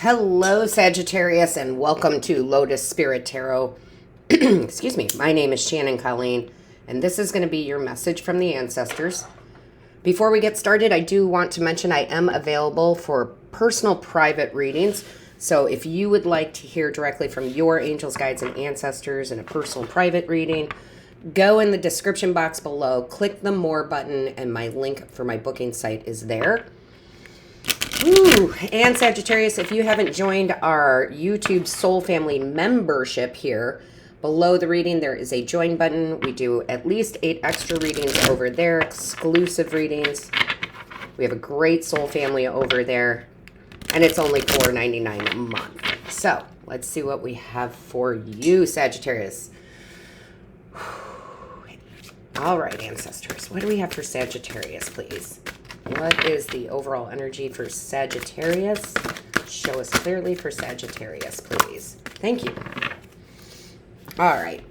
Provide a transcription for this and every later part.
Hello, Sagittarius, and welcome to Lotus Spirit Tarot. Excuse me. My name is Shannon Colleen, and this is going to be your message from the ancestors. Before we get started, I do want to mention I am available for personal private readings. So if you would like to hear directly from your angels, guides, and ancestors in a personal private reading, go in the description box below, click the More button, and my link for my booking site is there. Ooh, and Sagittarius, if you haven't joined our YouTube Soul Family membership here, below the reading there is a join button. We do at least 8 extra readings over there, exclusive readings. We have a great soul family over there, and it's only $4.99 a month. So let's see what we have for you, Sagittarius. All right, ancestors, what do we have for Sagittarius, please? What is the overall energy for Sagittarius? Show us clearly for Sagittarius, please. Thank you. All right.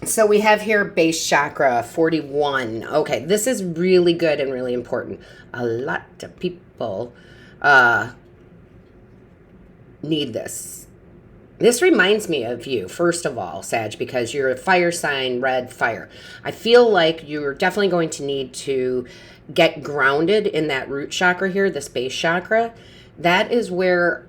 So we have here base chakra 41. Okay, this is really good and really important. A lot of people need this. This reminds me of you, first of all, Sag, because you're a fire sign, red fire. I feel like you're definitely going to need to get grounded in that root chakra here, this base chakra. That is where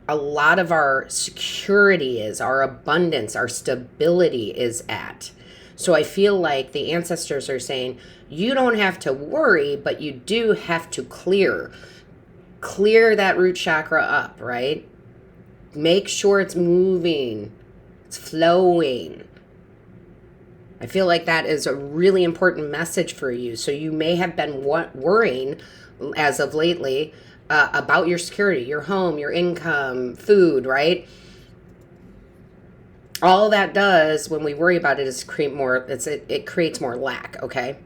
a lot of our security is, our abundance, our stability is at. So I feel like the ancestors are saying, you don't have to worry, but you do have to clear that root chakra up, right? Make sure it's moving, it's flowing. I feel like that is a really important message for you. So you may have been worrying as of lately about your security, your home, your income, food, right? All that does when we worry about it is create more, it creates more lack, okay?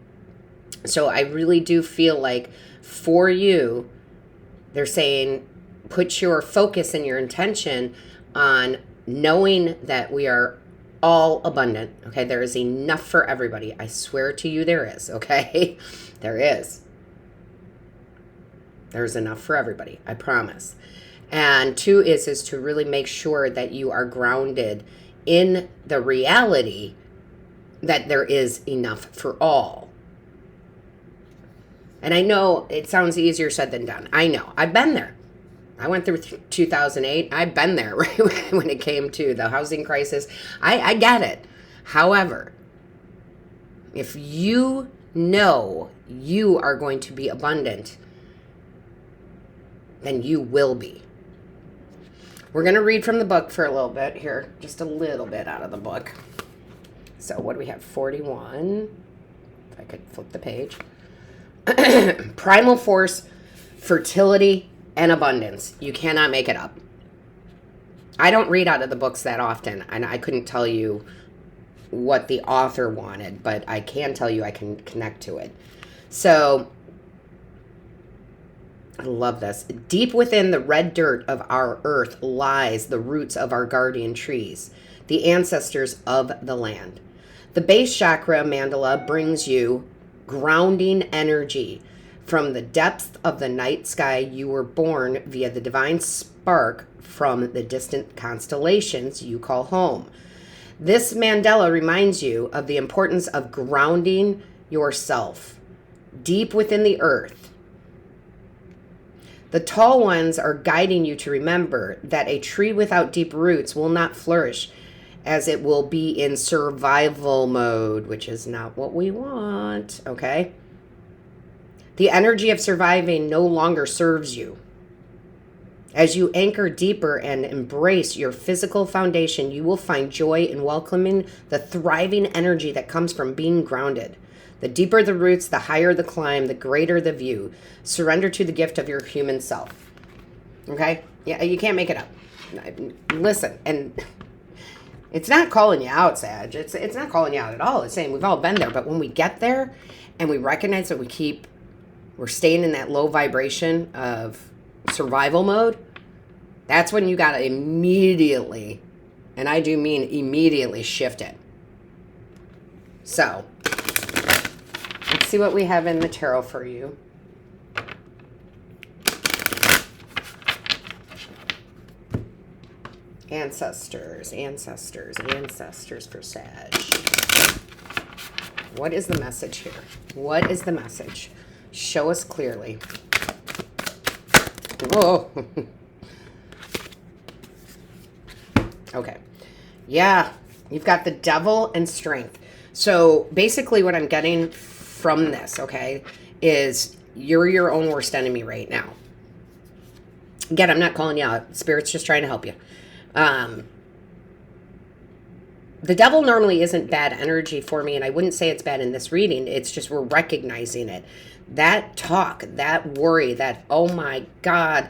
So I really do feel like for you, they're saying, put your focus and your intention on knowing that we are all abundant, okay? There is enough for everybody. I swear to you there is, okay? There is. There's enough for everybody, I promise. And 2 is to really make sure that you are grounded in the reality that there is enough for all. And I know it sounds easier said than done. I know. I've been there. I went through 2008. I've been there, right? When it came to the housing crisis. I get it. However, if you know you are going to be abundant, then you will be. We're going to read from the book for a little bit here. Just a little bit out of the book. So what do we have? 41. If I could flip the page. Primal force, fertility, and abundance. You cannot make it up. I don't read out of the books that often, and I couldn't tell you what the author wanted, but I can tell you I can connect to it. So, I love this. Deep within the red dirt of our earth lies the roots of our guardian trees, the ancestors of the land. The base chakra mandala brings you grounding energy. From the depths of the night sky, you were born via the divine spark from the distant constellations you call home. This mandala reminds you of the importance of grounding yourself deep within the earth. The tall ones are guiding you to remember that a tree without deep roots will not flourish, as it will be in survival mode, which is not what we want, okay? The energy of surviving no longer serves you. As you anchor deeper and embrace your physical foundation, you will find joy in welcoming the thriving energy that comes from being grounded. The deeper the roots, the higher the climb, the greater the view. Surrender to the gift of your human self. Okay? Yeah, you can't make it up. Listen, and it's not calling you out, Sag. It's not calling you out at all. It's saying we've all been there. But when we get there and we recognize that we're staying in that low vibration of survival mode, that's when you got to immediately, and I do mean immediately, shift it. So, let's see what we have in the tarot for you. Ancestors, ancestors, ancestors for Sag. What is the message here? What is the message? Show us clearly. Whoa. Okay. Yeah, you've got the Devil and Strength. So basically what I'm getting from this, okay, is you're your own worst enemy right now. Again, I'm not calling you out. Spirit's just trying to help you. The devil normally isn't bad energy for me, and I wouldn't say it's bad in this reading. It's just we're recognizing it. That talk, that worry, that, oh my God,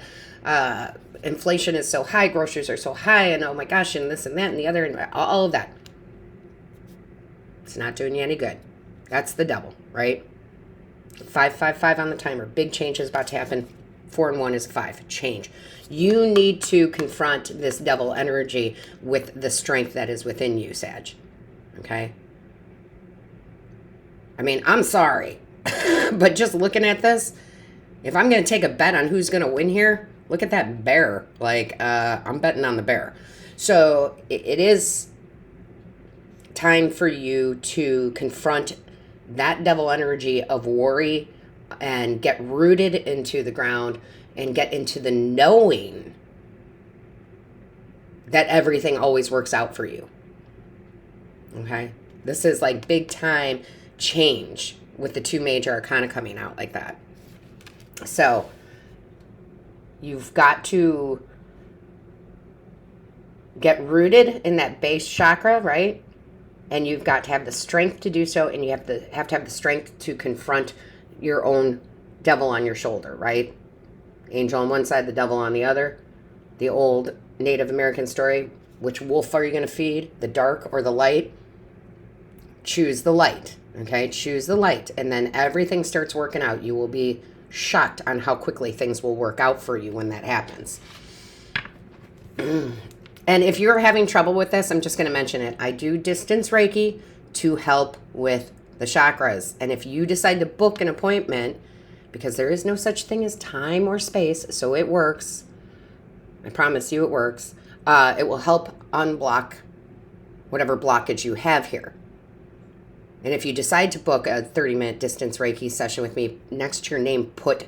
inflation is so high, groceries are so high, and oh my gosh, and this and that and the other, and all of that. It's not doing you any good. That's the devil, right? 555 on the timer. Big change is about to happen. 4 and 1 is 5. Change. You need to confront this devil energy with the strength that is within you, Sag. Okay? I mean, I'm sorry. But just looking at this, if I'm going to take a bet on who's going to win here, look at that bear. Like, I'm betting on the bear. So it is time for you to confront that devil energy of worry and get rooted into the ground and get into the knowing that everything always works out for you. Okay? This is like big time change with the 2 major arcana coming out like that. So you've got to get rooted in that base chakra, right? And you've got to have the strength to do so, and you have to have the strength to confront your own devil on your shoulder, right? Angel on one side, the devil on the other. The old Native American story, which wolf are you going to feed, the dark or the light? Choose the light, okay? Choose the light, and then everything starts working out. You will be shocked on how quickly things will work out for you when that happens. And if you're having trouble with this, I'm just going to mention it. I do distance Reiki to help with the chakras. And if you decide to book an appointment, because there is no such thing as time or space, so it works. I promise you it works. It will help unblock whatever blockage you have here. And if you decide to book a 30-minute distance Reiki session with me, next to your name, put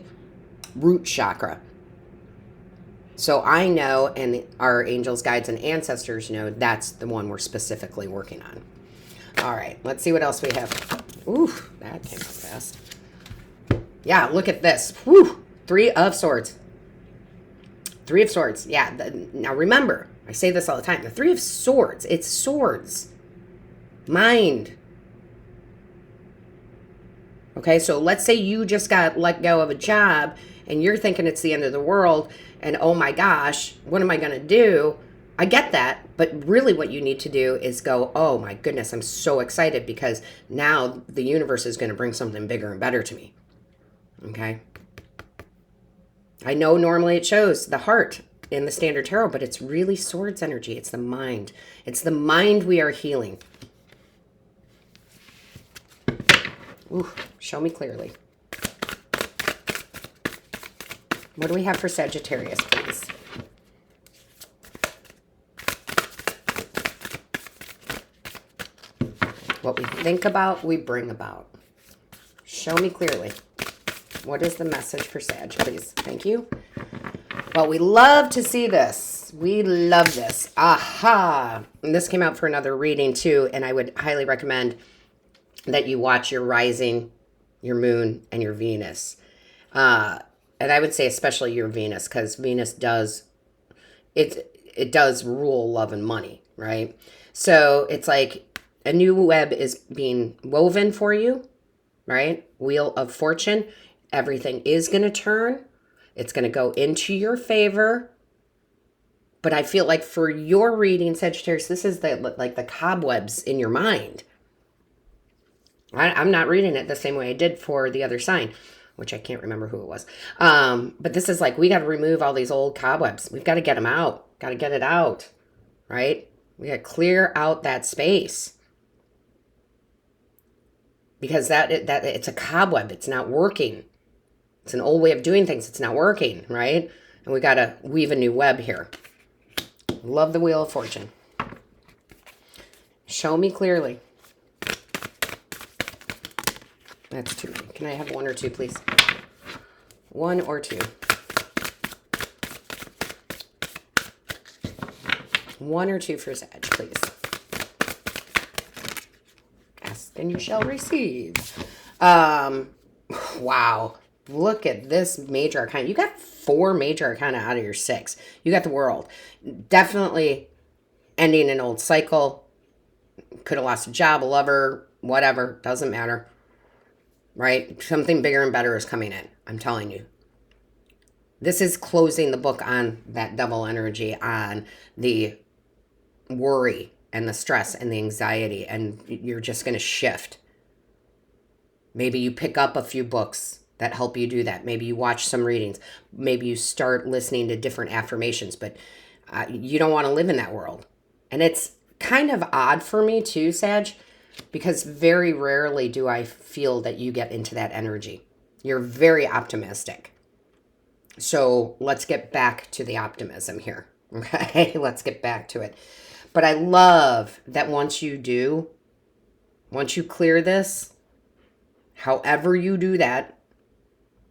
root chakra. So I know, and our angels, guides, and ancestors know that's the one we're specifically working on. All right, let's see what else we have. Ooh, that came out fast. Yeah, look at this. Whew, 3 of Swords. 3 of Swords. Yeah, now remember, I say this all the time. The 3 of Swords, it's swords. Mind. Okay, so let's say you just got let go of a job and you're thinking it's the end of the world and oh my gosh, what am I going to do? I get that, but really what you need to do is go, oh my goodness, I'm so excited because now the universe is going to bring something bigger and better to me. Okay? I know normally it shows the heart in the standard tarot, but it's really swords energy. It's the mind. It's the mind we are healing. Ooh, show me clearly. What do we have for Sagittarius, please? What we think about, we bring about. Show me clearly. What is the message for Sag, please? Thank you. Well, we love to see this. We love this. Aha! And this came out for another reading, too, and I would highly recommend that you watch your rising, your moon, and your Venus. And I would say especially your Venus, because Venus does, it does rule love and money, right? So it's like a new web is being woven for you, right? Wheel of Fortune. Everything is going to turn. It's going to go into your favor. But I feel like for your reading, Sagittarius, this is the cobwebs in your mind. I'm not reading it the same way I did for the other sign, which I can't remember who it was. But this is like, we got to remove all these old cobwebs. We've got to get them out. Got to get it out, right? We got to clear out that space. Because that it's a cobweb. It's not working. It's an old way of doing things. It's not working, right? And we got to weave a new web here. Love the Wheel of Fortune. Show me clearly. That's 2. Can I have 1 or 2, please? 1 or 2. 1 or 2 for Sag, please. Ask and you shall receive. Wow. Look at this major arcana. You got 4 major arcana out of your 6. You got the World. Definitely ending an old cycle. Could have lost a job, a lover, whatever. Doesn't matter. Right? Something bigger and better is coming in. I'm telling you. This is closing the book on that double energy, on the worry and the stress and the anxiety, and you're just going to shift. Maybe you pick up a few books that help you do that. Maybe you watch some readings. Maybe you start listening to different affirmations, but you don't want to live in that world. And it's kind of odd for me too, Sag, because very rarely do I feel that you get into that energy. You're very optimistic. So let's get back to the optimism here. Okay, let's get back to it. But I love that once you clear this, however you do that,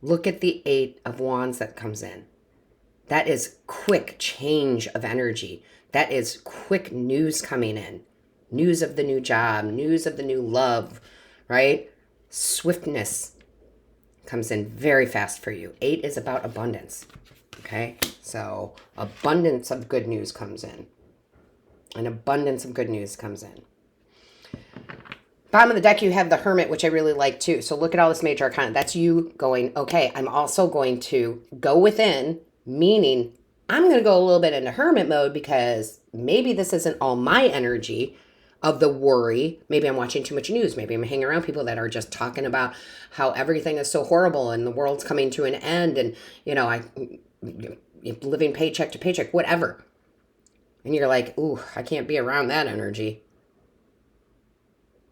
look at the 8 of Wands that comes in. That is quick change of energy. That is quick news coming in. News of the new job, news of the new love, right? Swiftness comes in very fast for you. 8 is about abundance, okay? So abundance of good news comes in. An abundance of good news comes in. Bottom of the deck, you have the Hermit, which I really like too. So look at all this major arcana. That's you going, okay, I'm also going to go within, meaning I'm going to go a little bit into Hermit mode because maybe this isn't all my energy of the worry. Maybe I'm watching too much news. Maybe I'm hanging around people that are just talking about how everything is so horrible and the world's coming to an end and, I'm living paycheck to paycheck, whatever. And you're like, ooh, I can't be around that energy.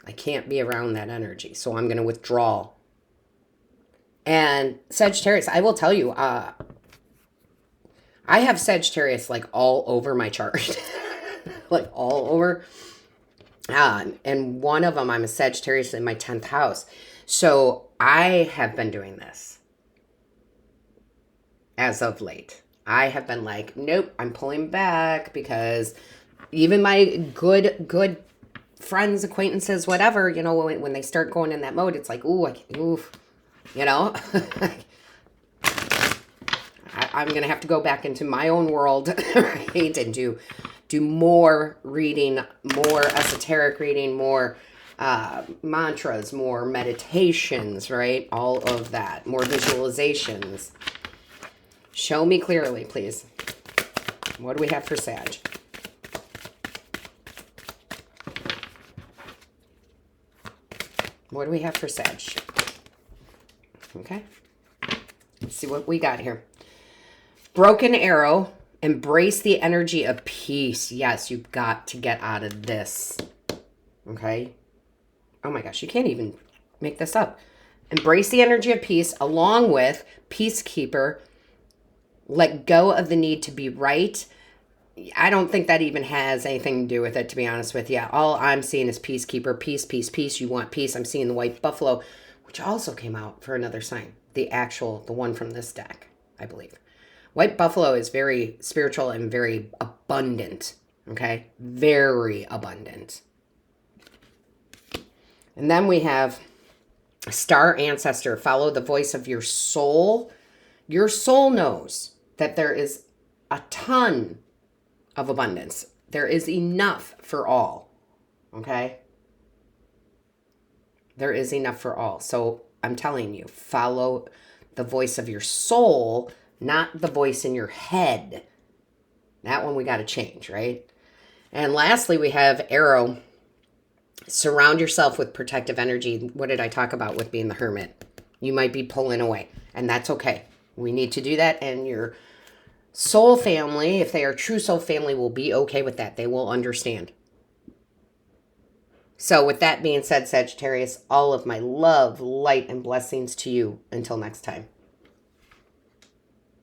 I can't be around that energy. So I'm going to withdraw. And Sagittarius, I will tell you, I have Sagittarius like all over my chart. Like all over. And one of them, I'm a Sagittarius in my 10th house. So I have been doing this as of late. I have been like, nope, I'm pulling back because even my good friends, acquaintances, whatever, when they start going in that mode, it's like, ooh, I'm going to have to go back into my own world, right? And do more reading, more esoteric reading, more mantras, more meditations, right? All of that, more visualizations. Show me clearly, please. What do we have for Sag? What do we have for Sag? Okay. Let's see what we got here. Broken arrow. Embrace the energy of peace. Yes, you've got to get out of this. Okay. Oh my gosh, you can't even make this up. Embrace the energy of peace along with peacekeeper. Let go of the need to be right. I don't think that even has anything to do with it, to be honest with you. All I'm seeing is peacekeeper, peace, peace, peace. You want peace. I'm seeing the white buffalo, which also came out for another sign. The one from this deck, I believe. White buffalo is very spiritual and very abundant. Okay? Very abundant. And then we have Star Ancestor. Follow the voice of your soul. Your soul knows that there is a ton of abundance. There is enough for all. Okay? There is enough for all. So I'm telling you, follow the voice of your soul, not the voice in your head. That one we got to change, right? And lastly, we have Arrow. Surround yourself with protective energy. What did I talk about with being the Hermit? You might be pulling away, and that's okay. We need to do that, and your soul family, if they are true soul family, will be okay with that. They will understand. So with that being said, Sagittarius, all of my love, light, and blessings to you. Until next time.